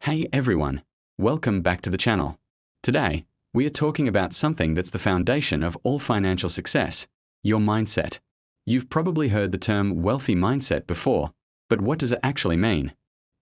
Hey everyone, welcome back to the channel. Today, we are talking about something that's the foundation of all financial success, your mindset. You've probably heard the term wealthy mindset before, but what does it actually mean?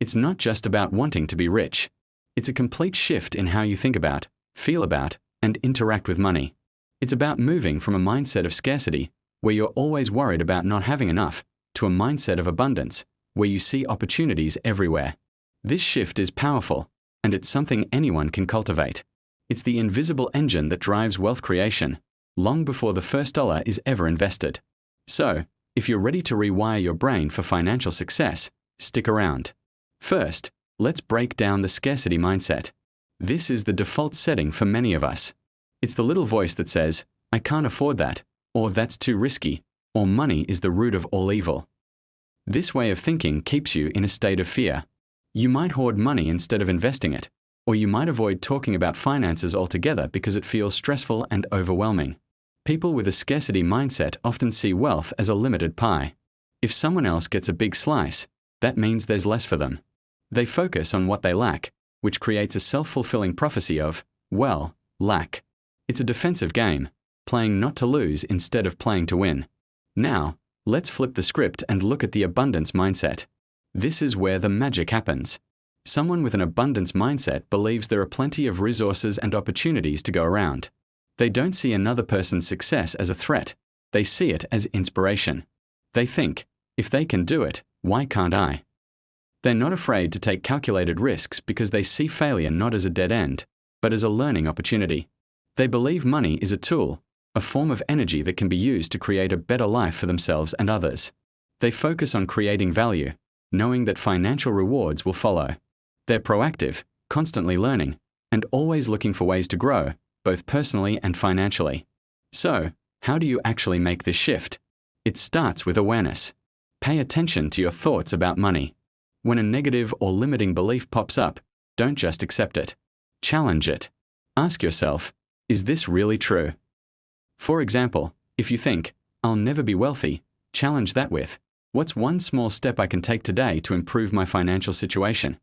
It's not just about wanting to be rich. It's a complete shift in how you think about, feel about, and interact with money. It's about moving from a mindset of scarcity, where you're always worried about not having enough, to a mindset of abundance, where you see opportunities everywhere. This shift is powerful, and it's something anyone can cultivate. It's the invisible engine that drives wealth creation, long before the first dollar is ever invested. So, if you're ready to rewire your brain for financial success, stick around. First, let's break down the scarcity mindset. This is the default setting for many of us. It's the little voice that says, "I can't afford that," or "that's too risky," or "money is the root of all evil." This way of thinking keeps you in a state of fear. You might hoard money instead of investing it, or you might avoid talking about finances altogether because it feels stressful and overwhelming. People with a scarcity mindset often see wealth as a limited pie. If someone else gets a big slice, that means there's less for them. They focus on what they lack, which creates a self-fulfilling prophecy of, lack. It's a defensive game, playing not to lose instead of playing to win. Now, let's flip the script and look at the abundance mindset. This is where the magic happens. Someone with an abundance mindset believes there are plenty of resources and opportunities to go around. They don't see another person's success as a threat. They see it as inspiration. They think, if they can do it, why can't I? They're not afraid to take calculated risks because they see failure not as a dead end, but as a learning opportunity. They believe money is a tool, a form of energy that can be used to create a better life for themselves and others. They focus on creating value, knowing that financial rewards will follow. They're proactive, constantly learning, and always looking for ways to grow, both personally and financially. So, how do you actually make this shift? It starts with awareness. Pay attention to your thoughts about money. When a negative or limiting belief pops up, don't just accept it. Challenge it. Ask yourself, is this really true? For example, if you think, "I'll never be wealthy," challenge that with, "What's one small step I can take today to improve my financial situation?"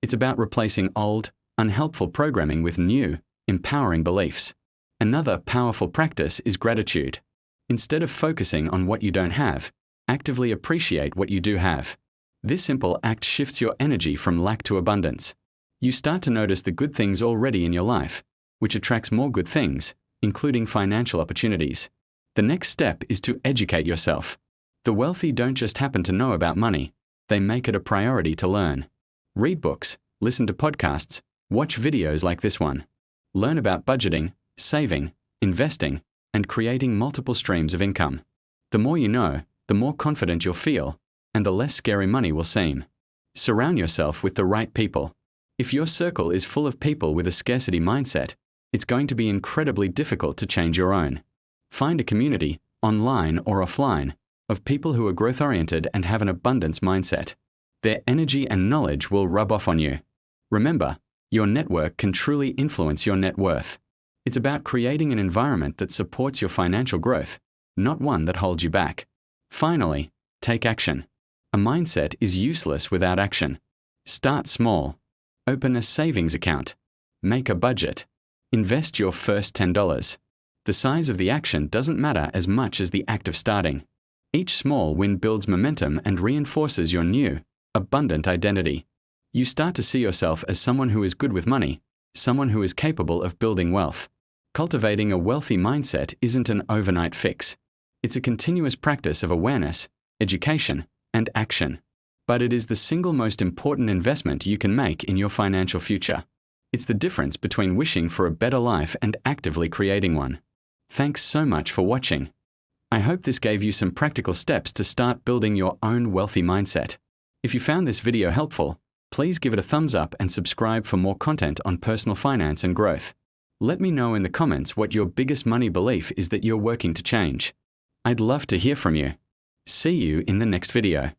It's about replacing old, unhelpful programming with new, empowering beliefs. Another powerful practice is gratitude. Instead of focusing on what you don't have, actively appreciate what you do have. This simple act shifts your energy from lack to abundance. You start to notice the good things already in your life, which attracts more good things, including financial opportunities. The next step is to educate yourself. The wealthy don't just happen to know about money, they make it a priority to learn. Read books, listen to podcasts, watch videos like this one. Learn about budgeting, saving, investing, and creating multiple streams of income. The more you know, the more confident you'll feel, and the less scary money will seem. Surround yourself with the right people. If your circle is full of people with a scarcity mindset, it's going to be incredibly difficult to change your own. Find a community, online or offline, of people who are growth-oriented and have an abundance mindset. Their energy and knowledge will rub off on you. Remember, your network can truly influence your net worth. It's about creating an environment that supports your financial growth, not one that holds you back. Finally, take action. A mindset is useless without action. Start small. Open a savings account. Make a budget. Invest your first $10. The size of the action doesn't matter as much as the act of starting. Each small win builds momentum and reinforces your new, abundant identity. You start to see yourself as someone who is good with money, someone who is capable of building wealth. Cultivating a wealthy mindset isn't an overnight fix. It's a continuous practice of awareness, education, and action. But it is the single most important investment you can make in your financial future. It's the difference between wishing for a better life and actively creating one. Thanks so much for watching. I hope this gave you some practical steps to start building your own wealthy mindset. If you found this video helpful, please give it a thumbs up and subscribe for more content on personal finance and growth. Let me know in the comments what your biggest money belief is that you're working to change. I'd love to hear from you. See you in the next video.